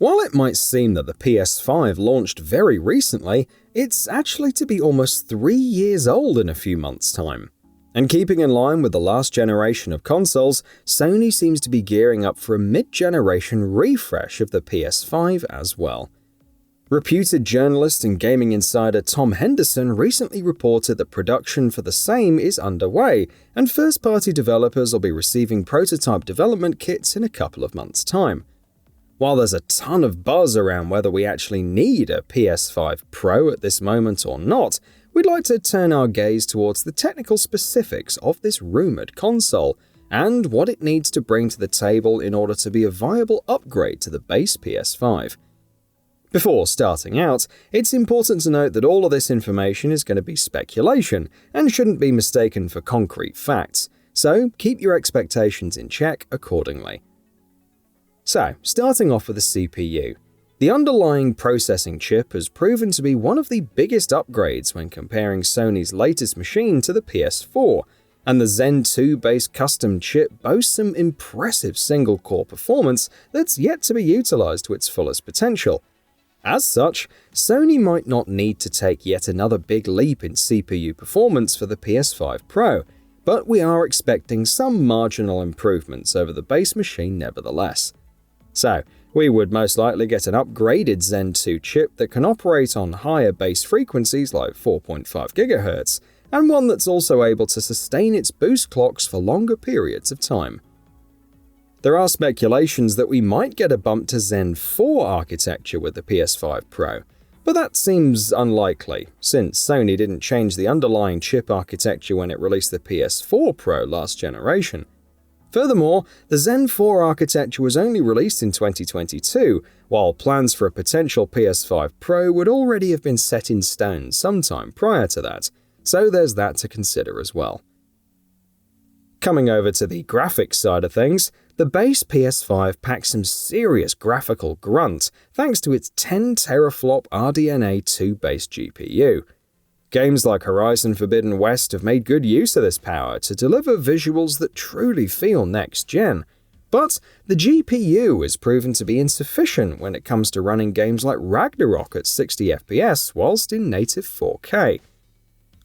While it might seem that the PS5 launched very recently, it's actually to be almost 3 years old in a few months' time. And keeping in line with the last generation of consoles, Sony seems to be gearing up for a mid-generation refresh of the PS5 as well. Reputed journalist and gaming insider Tom Henderson recently reported that production for the same is underway, and first-party developers will be receiving prototype development kits in a couple of months' time. While there's a ton of buzz around whether we actually need a PS5 Pro at this moment or not, we'd like to turn our gaze towards the technical specifics of this rumored console, and what it needs to bring to the table in order to be a viable upgrade to the base PS5. Before starting out, it's important to note that all of this information is going to be speculation and shouldn't be mistaken for concrete facts, so keep your expectations in check accordingly. So, starting off with the CPU. The underlying processing chip has proven to be one of the biggest upgrades when comparing Sony's latest machine to the PS4, and the Zen 2-based custom chip boasts some impressive single-core performance that's yet to be utilized to its fullest potential. As such, Sony might not need to take yet another big leap in CPU performance for the PS5 Pro, but we are expecting some marginal improvements over the base machine nevertheless. So, we would most likely get an upgraded Zen 2 chip that can operate on higher base frequencies like 4.5 GHz, and one that's also able to sustain its boost clocks for longer periods of time. There are speculations that we might get a bump to Zen 4 architecture with the PS5 Pro, but that seems unlikely, since Sony didn't change the underlying chip architecture when it released the PS4 Pro last generation. Furthermore, the Zen 4 architecture was only released in 2022, while plans for a potential PS5 Pro would already have been set in stone sometime prior to that, so there's that to consider as well. Coming over to the graphics side of things, the base PS5 packs some serious graphical grunt thanks to its 10 teraflop RDNA 2-based GPU. Games like Horizon Forbidden West have made good use of this power to deliver visuals that truly feel next-gen, but the GPU is proven to be insufficient when it comes to running games like Ragnarok at 60 FPS whilst in native 4K.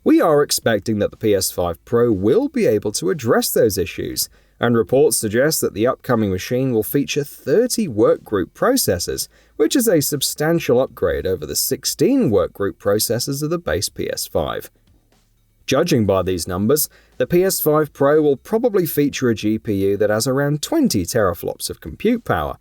We are expecting that the PS5 Pro will be able to address those issues, and reports suggest that the upcoming machine will feature 30 workgroup processors, which is a substantial upgrade over the 16 workgroup processors of the base PS5. Judging by these numbers, the PS5 Pro will probably feature a GPU that has around 20 teraflops of compute power.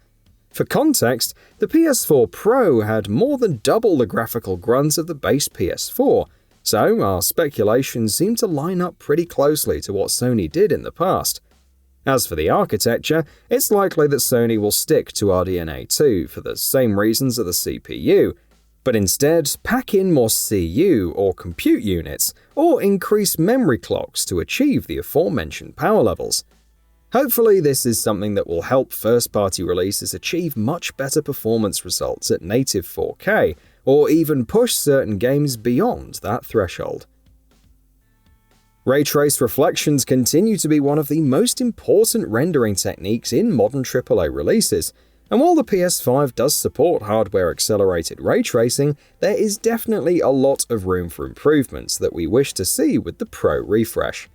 For context, the PS4 Pro had more than double the graphical grunt of the base PS4, so our speculations seem to line up pretty closely to what Sony did in the past. As for the architecture, it's likely that Sony will stick to RDNA 2 for the same reasons as the CPU, but instead pack in more CU or compute units, or increase memory clocks to achieve the aforementioned power levels. Hopefully this is something that will help first-party releases achieve much better performance results at native 4K, or even push certain games beyond that threshold. Ray trace reflections continue to be one of the most important rendering techniques in modern AAA releases, and while the PS5 does support hardware-accelerated ray tracing, there is definitely a lot of room for improvements that we wish to see with the Pro refresh.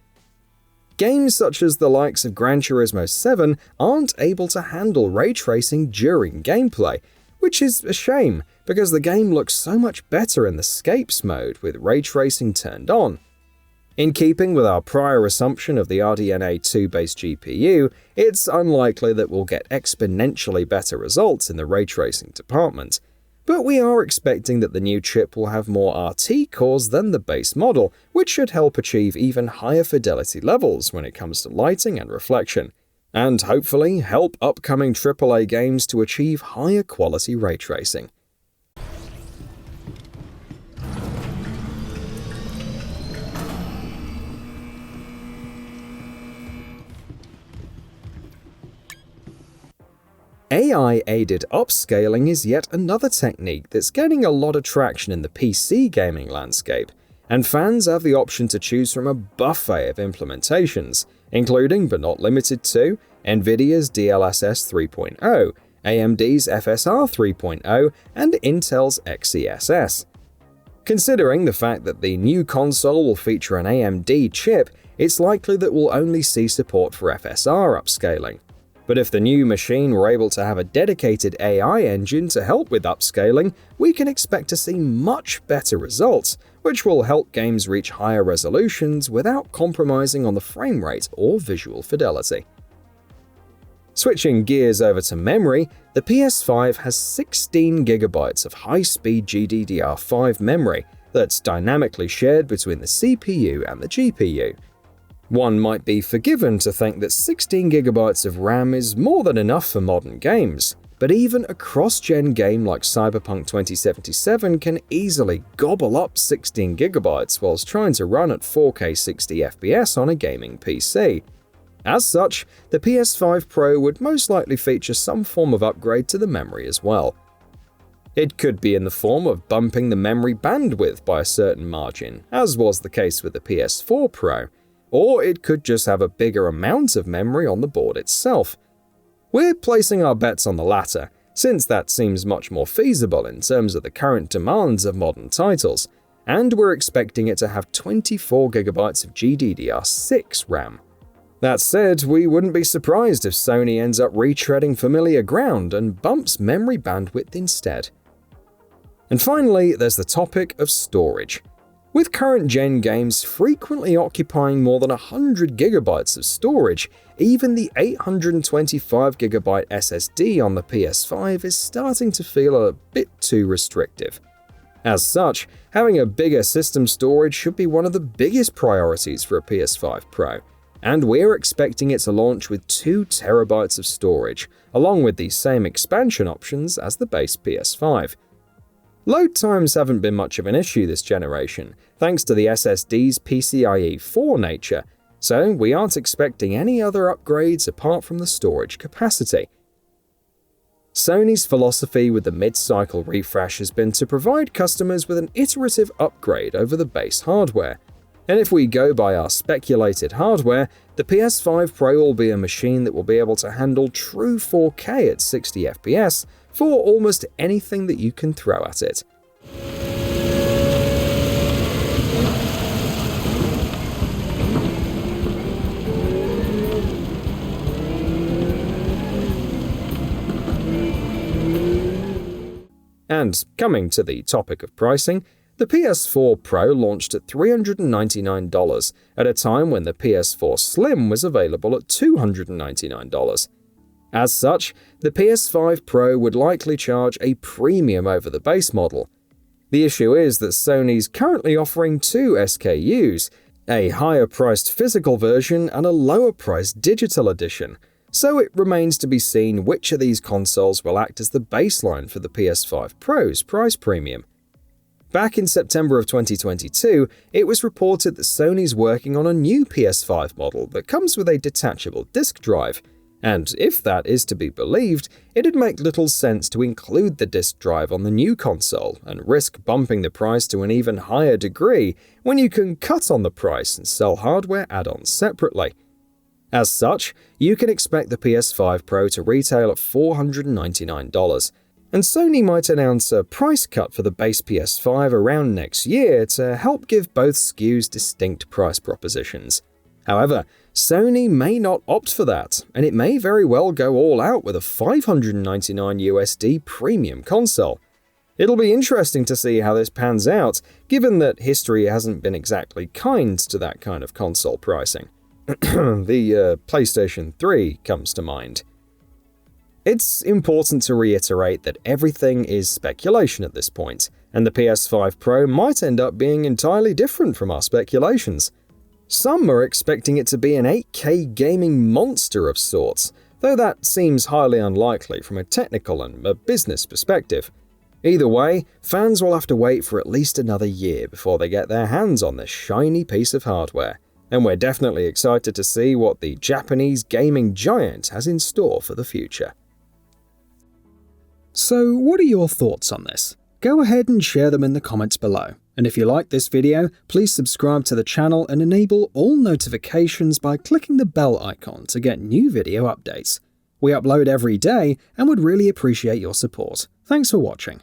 Games such as the likes of Gran Turismo 7 aren't able to handle ray tracing during gameplay, which is a shame because the game looks so much better in the Scapes mode with ray tracing turned on. In keeping with our prior assumption of the RDNA 2-based GPU, it's unlikely that we'll get exponentially better results in the ray tracing department, but we are expecting that the new chip will have more RT cores than the base model, which should help achieve even higher fidelity levels when it comes to lighting and reflection, and hopefully help upcoming AAA games to achieve higher quality ray tracing. AI-aided upscaling is yet another technique that's gaining a lot of traction in the PC gaming landscape, and fans have the option to choose from a buffet of implementations, including but not limited to NVIDIA's DLSS 3.0, AMD's FSR 3.0, and Intel's XeSS. Considering the fact that the new console will feature an AMD chip, it's likely that we'll only see support for FSR upscaling. But if the new machine were able to have a dedicated AI engine to help with upscaling, we can expect to see much better results, which will help games reach higher resolutions without compromising on the frame rate or visual fidelity. Switching gears over to memory, the PS5 has 16 GB of high-speed GDDR5 memory that's dynamically shared between the CPU and the GPU. One might be forgiven to think that 16 GB of RAM is more than enough for modern games, but even a cross-gen game like Cyberpunk 2077 can easily gobble up 16 GB whilst trying to run at 4K 60 FPS on a gaming PC. As such, the PS5 Pro would most likely feature some form of upgrade to the memory as well. It could be in the form of bumping the memory bandwidth by a certain margin, as was the case with the PS4 Pro, or it could just have a bigger amount of memory on the board itself. We're placing our bets on the latter, since that seems much more feasible in terms of the current demands of modern titles, and we're expecting it to have 24 GB of GDDR6 RAM. That said, we wouldn't be surprised if Sony ends up retreading familiar ground and bumps memory bandwidth instead. And finally, there's the topic of storage. With current-gen games frequently occupying more than 100 GB of storage, even the 825GB SSD on the PS5 is starting to feel a bit too restrictive. As such, having a bigger system storage should be one of the biggest priorities for a PS5 Pro, and we're expecting it to launch with 2 TB of storage, along with the same expansion options as the base PS5. Load times haven't been much of an issue this generation, thanks to the SSD's PCIe 4 nature, so we aren't expecting any other upgrades apart from the storage capacity. Sony's philosophy with the mid-cycle refresh has been to provide customers with an iterative upgrade over the base hardware, and if we go by our speculated hardware, the PS5 Pro will be a machine that will be able to handle true 4K at 60 FPS for almost anything that you can throw at it. And coming to the topic of pricing, the PS4 Pro launched at $399 at a time when the PS4 Slim was available at $299. As such, the PS5 Pro would likely charge a premium over the base model. The issue is that Sony's currently offering 2 SKUs, a higher-priced physical version and a lower-priced digital edition, so it remains to be seen which of these consoles will act as the baseline for the PS5 Pro's price premium. Back in September of 2022, it was reported that Sony's working on a new PS5 model that comes with a detachable disk drive, and if that is to be believed, it'd make little sense to include the disk drive on the new console and risk bumping the price to an even higher degree when you can cut on the price and sell hardware add-ons separately. As such, you can expect the PS5 Pro to retail at $499, and Sony might announce a price cut for the base PS5 around next year to help give both SKUs distinct price propositions. However, Sony may not opt for that, and it may very well go all out with a $599 USD premium console. It'll be interesting to see how this pans out, given that history hasn't been exactly kind to that kind of console pricing. The PlayStation 3 comes to mind. It's important to reiterate that everything is speculation at this point, and the PS5 Pro might end up being entirely different from our speculations. Some are expecting it to be an 8K gaming monster of sorts, though that seems highly unlikely from a technical and a business perspective. Either way, fans will have to wait for at least another year before they get their hands on this shiny piece of hardware, and we're definitely excited to see what the Japanese gaming giant has in store for the future. So, what are your thoughts on this? Go ahead and share them in the comments below. And if you like this video, please subscribe to the channel and enable all notifications by clicking the bell icon to get new video updates. We upload every day and would really appreciate your support. Thanks for watching.